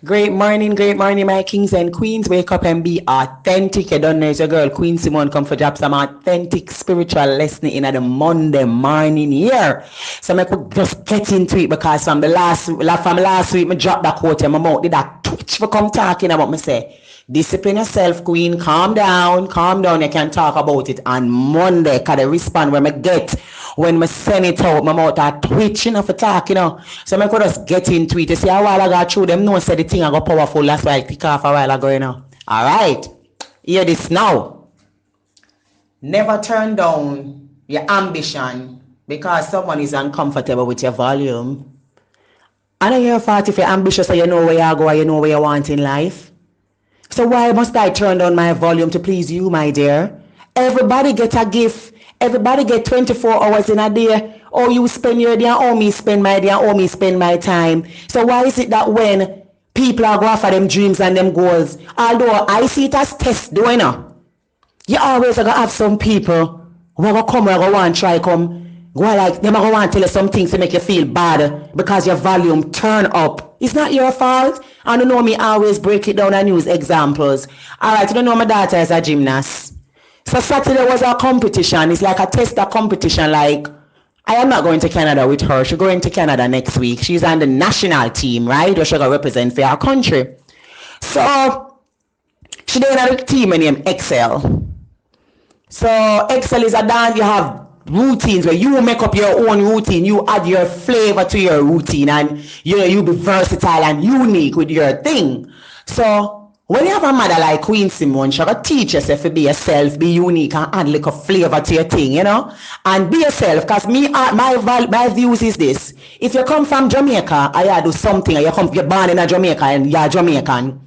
Great morning, my kings and queens. Wake up and be authentic. You don't know it's your girl, Queen Simone, come for drop some authentic spiritual lesson in the Monday morning here. So I could just get into it because from last week, I dropped that quote in my mouth. Did that twitch for come talking about me say, discipline yourself, queen. Calm down, calm down. You can talk about it on Monday. Cause the respond when I get when I send it out, my mouth are twitching for talk, So I could just get into it. You see, a while I got through them, no say the thing I got powerful. That's why I kick off a while ago, All right. Hear this now. Never turn down your ambition because someone is uncomfortable with your volume. I know you're fat if you're ambitious, so you know where you go and you know where you want in life. So why must I turn down my volume to please you, my dear? Everybody get a gift. Everybody get 24 hours in a day. Oh, you spend your day, oh, me spend my day, oh, me spend my time. So why is it that when people are going for them dreams and them goals, although I see it as test, doing you always gonna have some people who are gonna come, who are gonna want to try come, go like, them are gonna want to tell you some things to make you feel bad because your volume turn up. It's not your fault. I don't know me always break it down and use examples. All right, you don't know my daughter is a gymnast. So Saturday was a competition. It's like a tester competition. Like, I am not going to Canada with her. She's going to Canada next week. She's on the national team, right? Where she's going to represent for our country. So, she's doing a team named Excel. So, Excel is a dance. You have routines where you make up your own routine. You add your flavor to your routine. And you be versatile and unique with your thing. So, when you have a mother like Queen Simone, she's going to teach yourself to be yourself, be unique, and add like a flavor to your thing, And be yourself, because my views is this. If you come from Jamaica, and you do something, you're born in a Jamaica, and you're Jamaican,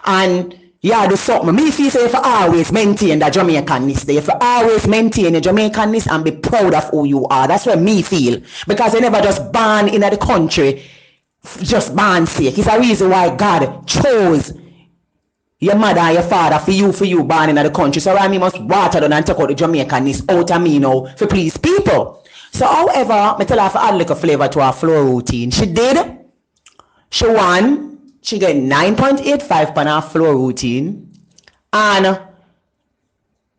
and you do something, me feel say if you always maintain that Jamaicanness, if you always maintain your Jamaicanness and be proud of who you are, that's what me feel. Because you never just born in the country, just born sake. It's a reason why God chose your mother and your father for you born in the country. So I mean must water down and take out the Jamaicanness out of me now for please people. So however, I tell her to add like a flavor to her floor routine. She did. She won. She got 9.85 on her floor routine. And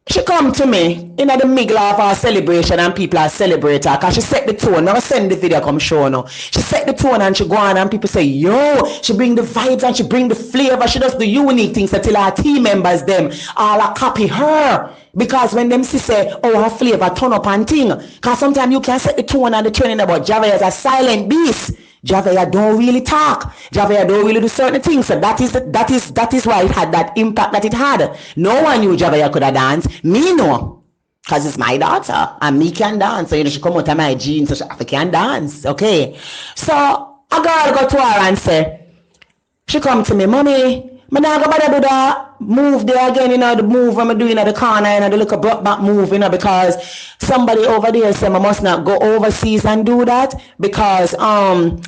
she come to me in the middle of our celebration and people are celebrating because she set the tone. Now I send the video come show now. She set the tone and she go on and people say, yo, she bring the vibes and she bring the flavor. She does the unique things until our team members them all copy her. Because when them say, oh, her flavor turn up and thing. Because sometimes you can set the tone and the training about Javea as a silent beast. Javea don't really talk. Javea don't really do certain things. So that is why it had that impact that it had. No one knew Javea could have danced. Me no. Because it's my daughter. And me can dance. So she come out of my genes so she can dance. Okay. So a girl go to her and say, she come to me, mommy, I'm not going to do that move there again, the move I'm doing at the corner, the little brought back move, because somebody over there said I must not go overseas and do that because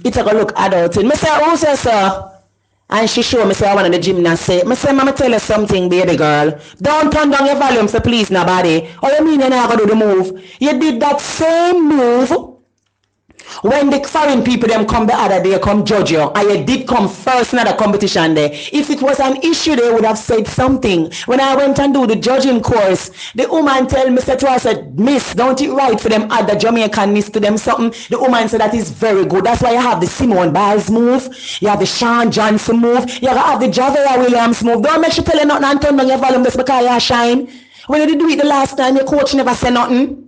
it's a look adult. And I say, who says so? And she showed me, say, I want the gymnast say, I say, Mama, tell you something, baby girl. Don't turn down your volume, so please, nobody. Oh, you mean you're not going to do the move? You did that same move when the foreign people them come the other day come judge you and you did come first in the competition there. If it was an issue they would have said something. When I went and do the judging course, the woman tell me to her, said, Miss, don't it right for them add the Jamaicanness to them something? The woman said that is very good. That's why you have the Simone Biles move, you have the Sean Johnson move, you have the Javea Williams move. Don't make sure tell you nothing and turn down your volume just because you shine. When you did do it the last time, your coach never said nothing.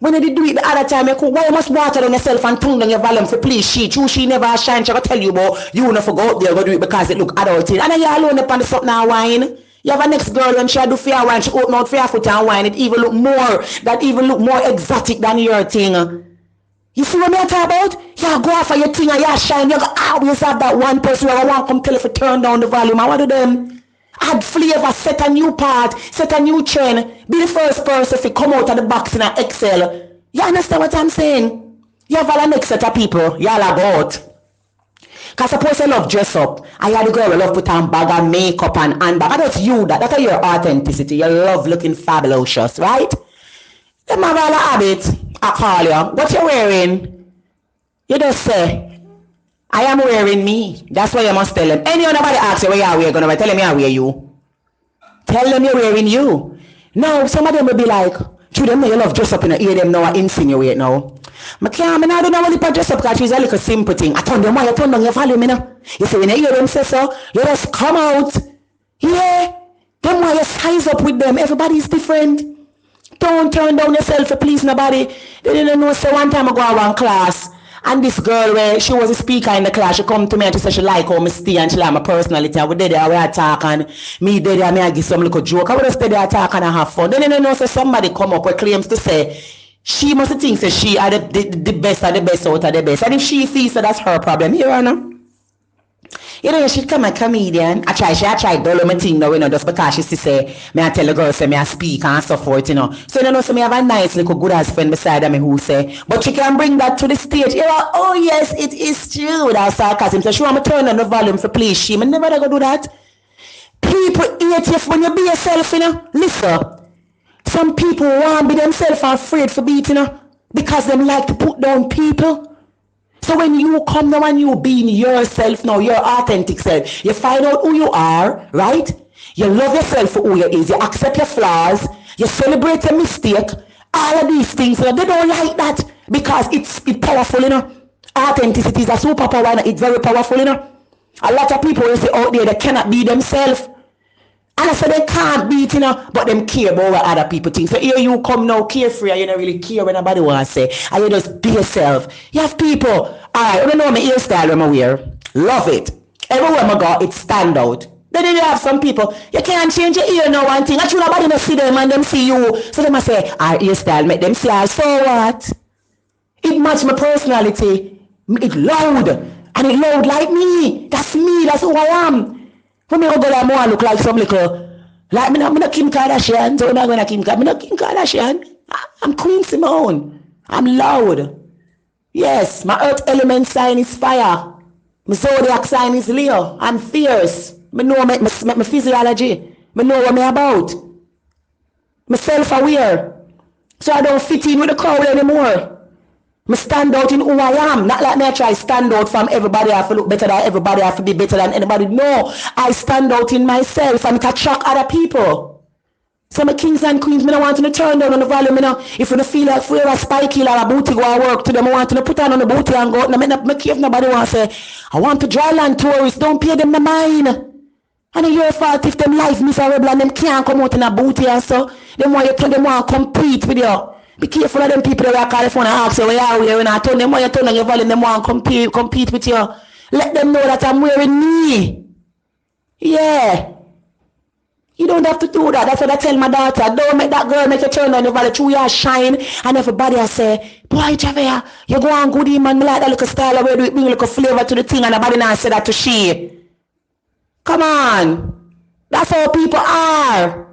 When you did do it the other time, you could, why you must water down yourself and turn down your volume for please she never shine. She will tell you about you not go out there go do it because it look adult. And then you alone up on the something and wine. You have a next girl and she do fair wine, she open out fair foot and wine. It even look more exotic than your thing. You see what I'm talking about? You go off for your thing and you shine. You always have that one person who want to come tell you to turn down the volume. I want to do them. Add flavor, set a new part, set a new trend. Be the first person to come out of the box in an Excel. You understand what I'm saying? You have all a next set of people. You all about. Because suppose you love dress up. And you have the girl who love put on bag and makeup and handbag. That's you. That's your authenticity. You love looking fabulous, right? Them have all a habit. I call you. What you wearing? You just say, I am wearing me. That's why you must tell them. Any other body asks you where you are, we're going to tell them I wear you. Tell them you're wearing you. Now, some of them will be like, to them, you love dress up in the ear, them now, I insinuate now. I don't know what to dress up because she's a little simple thing. I told them, why you turn down your volume, you know? You see, when you hear them say so, you just come out. Yeah. Them why you size up with them. Everybody's different. Don't turn down yourself to please nobody. They didn't know, so one time I go to one class, and this girl, where she was a speaker in the class, she come to me and she said she like how I stay and she like my personality. I would there, I would talk and me there, I give some little joke. I would stay there, talk and I have fun. Then you know, so somebody come up with claims to say, she must think that she are the best of the best out of the best. And if she feels that that's her problem, you know? You know, she come a comedian. I try dull my thing now, you know, just because she say, me I tell the girl, say, me I speak and so forth, you know. So, you know, so me have a nice little good ass friend beside me who say, but she can bring that to the stage. You know, oh yes, it is true. That's sarcasm. So she want me to turn on the volume for please she. Me never go do that. People hate you when you be yourself, you know. Listen, some people want to be themselves and afraid for beating, you know, because they like to put down people. So when you come now and you being yourself now, your authentic self, you find out who you are, right? You love yourself for who you is. You accept your flaws. You celebrate your mistake. All of these things, you know, they don't like that because it's powerful, you know. Authenticity is a superpower, it's very powerful, you know. A lot of people you see out there, they cannot be themselves. And I say they can't beat, you know, but them care about what other people think. So here you come now carefree and you don't really care what nobody wants to say. And you just be yourself. You have people, alright, you know my hairstyle when I wear. Love it. Everywhere I go, it stand out. Then you have some people, you can't change your ear now one thing. Actually nobody don't see them and them see you. So they must say, our hairstyle make them see us. So what? It match my personality. It loud. And it loud like me. That's me. That's who I am. When me go there, I look like some little, like me not Kim Kardashian, so I'm not gonna Kim Kardashian. I'm Queen Simone. I'm loud. Yes, my earth element sign is fire. My zodiac sign is Leo. I'm fierce. I know my physiology. I know what I'm about. I'm self-aware. So I don't fit in with the crowd anymore. I stand out in who I am. Not like me I try to stand out from everybody. I have to look better than everybody. I have to be better than anybody. No, I stand out in myself and can shock other people. So my kings and queens, I don't want to turn down on the volume. You know, if you don't feel like wear a spiky or a booty go and work to them, I want to put on the booty and go out. I care if nobody wants to say, I want to dry land tourists. Don't pay them the mind. And it's your fault if them life miserable and them can't come out in a booty and so. Them want you to them want to compete with you. Be careful of them people that call the phone and ask you where you are. When I tell them why you turn on your volume, them want to compete with you. Let them know that I'm wearing me. Yeah. You don't have to do that. That's what I tell my daughter. Don't make that girl make you turn on your volume. Through your shine. And everybody I say, boy, Javea, you go on good man. Me like that little style of way do it bring a little flavor to the thing. And nobody now say that to she. Come on. That's how people are.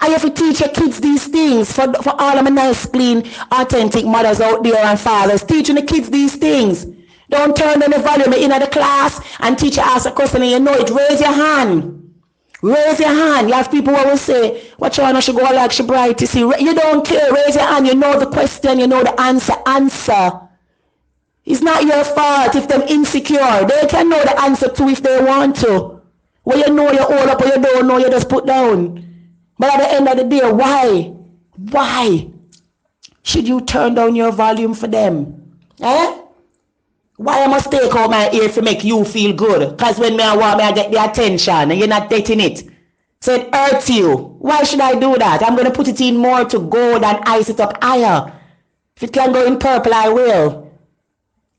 I have to teach your kids these things for all of my nice, clean, authentic mothers out there and fathers. Teaching the kids these things. Don't turn on the volume in the class and teacher ask a question and you know it. Raise your hand. Raise your hand. You have people who will say, what you want, she go like she bright. You see, you don't care. Raise your hand. You know the question. You know the answer. Answer. It's not your fault if they're insecure. They can know the answer too if they want to. When you know you hold up or you don't know, you just put down. But at the end of the day, why? Why should you turn down your volume for them? Eh? Why I must take out my ear to make you feel good? Because when I want me, I get the attention and you're not getting it. So it hurts you. Why should I do that? I'm going to put it in more to gold and ice it up higher. If it can go in purple, I will.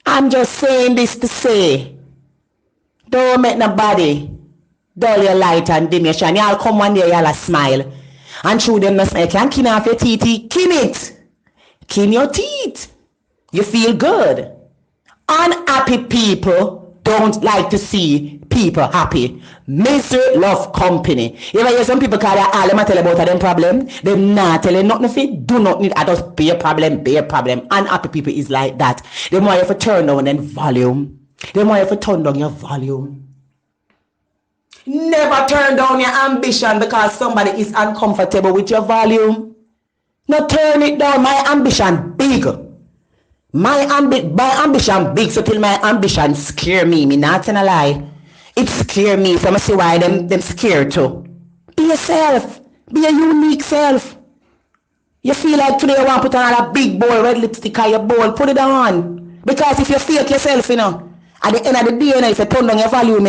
I'm just saying this to say, don't make nobody dull your light and dim your shine. Y'all come one day, y'all smile. And through them, you can't kin off your teeth. Kin it. Kin your teeth. You feel good. Unhappy people don't like to see people happy. Misery love company. You ever hear some people call that all them tell about them problem? They not telling nothing if it do not need. I just be a problem, be a problem. Unhappy people is like that. They want you to turn down and volume. They want you to turn down your volume. Never turn down your ambition because somebody is uncomfortable with your volume. No, turn it down. My ambition big. My ambition big, so till my ambition scare me not gonna lie. It scare me, so I see why them scared too. Be yourself. Be a unique self. You feel like today you want to put on a big bowl, red lipstick on your bowl, put it on. Because if you fake yourself, at the end of the day, if you turn down your volume,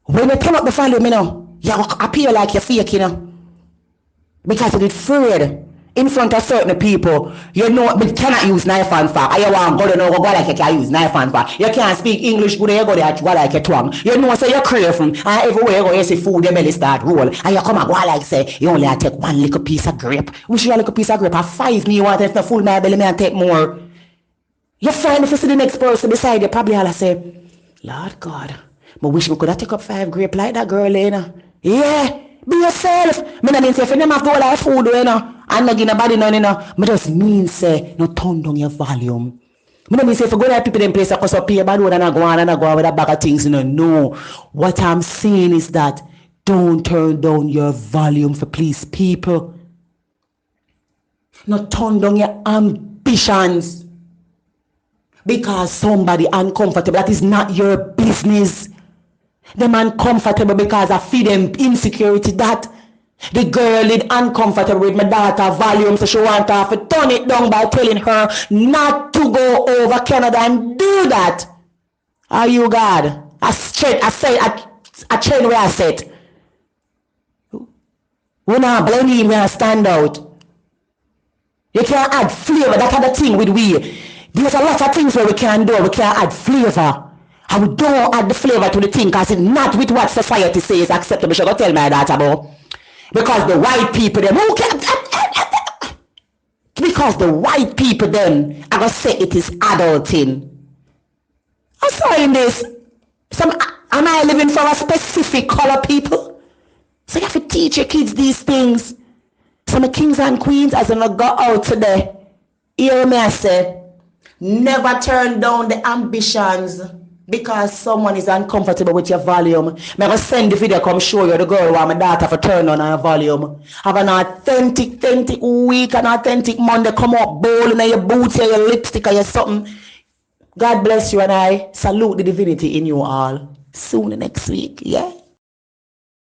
when you turn up the volume, you appear like you're fake, because you're afraid in front of certain people. You cannot use knife and fork. You want to go like you can use knife and fork. You can't speak English good, you go there, go like a twang. So you're craving, and everywhere you go, you see food, your belly start roll. And you come and go like say, you only take one little piece of grape. Which you little piece of grape, at 5 me, you want to full my belly, and take more. You find if you see the next person beside you, probably all say, Lord God, I wish we could have take up 5 grape like that girl, Yeah. Be yourself. I don't mean say if you never have to go like food, and not give nobody none, I just mean say, no turn down your volume. I don't mean say if you go like people in place, because up here, bad word and I go on with a bag of things, No. What I'm saying is that don't turn down your volume for please people. No turn down your ambitions. Because somebody uncomfortable, that is not your business. The man comfortable because I feed them insecurity. That the girl is uncomfortable with my daughter volume, so she want her to turn it down by telling her not to go over Canada and do that. Are you God? I said where I said. We not blame him when I stand out. You can't add flavor, that kind of thing with we. There's a lot of things where we can do. We can add flavor. And we don't add the flavor to the thing because it's not with what society says acceptable. She go tell my daughter about. Because the white people them because the white people them are gonna say it is adulting. I'm sorry in this. Am I living for a specific color people? So you have to teach your kids these things. Some kings and queens as I go out today. Hear me I say, never turn down the ambitions because someone is uncomfortable with your volume. I'm going to send the video come show you the girl while my daughter for turn on her volume. Have an authentic week, an authentic Monday, come up, bowl in your boots, your lipstick, or your something. God bless you and I salute the divinity in you all. Soon next week, yeah?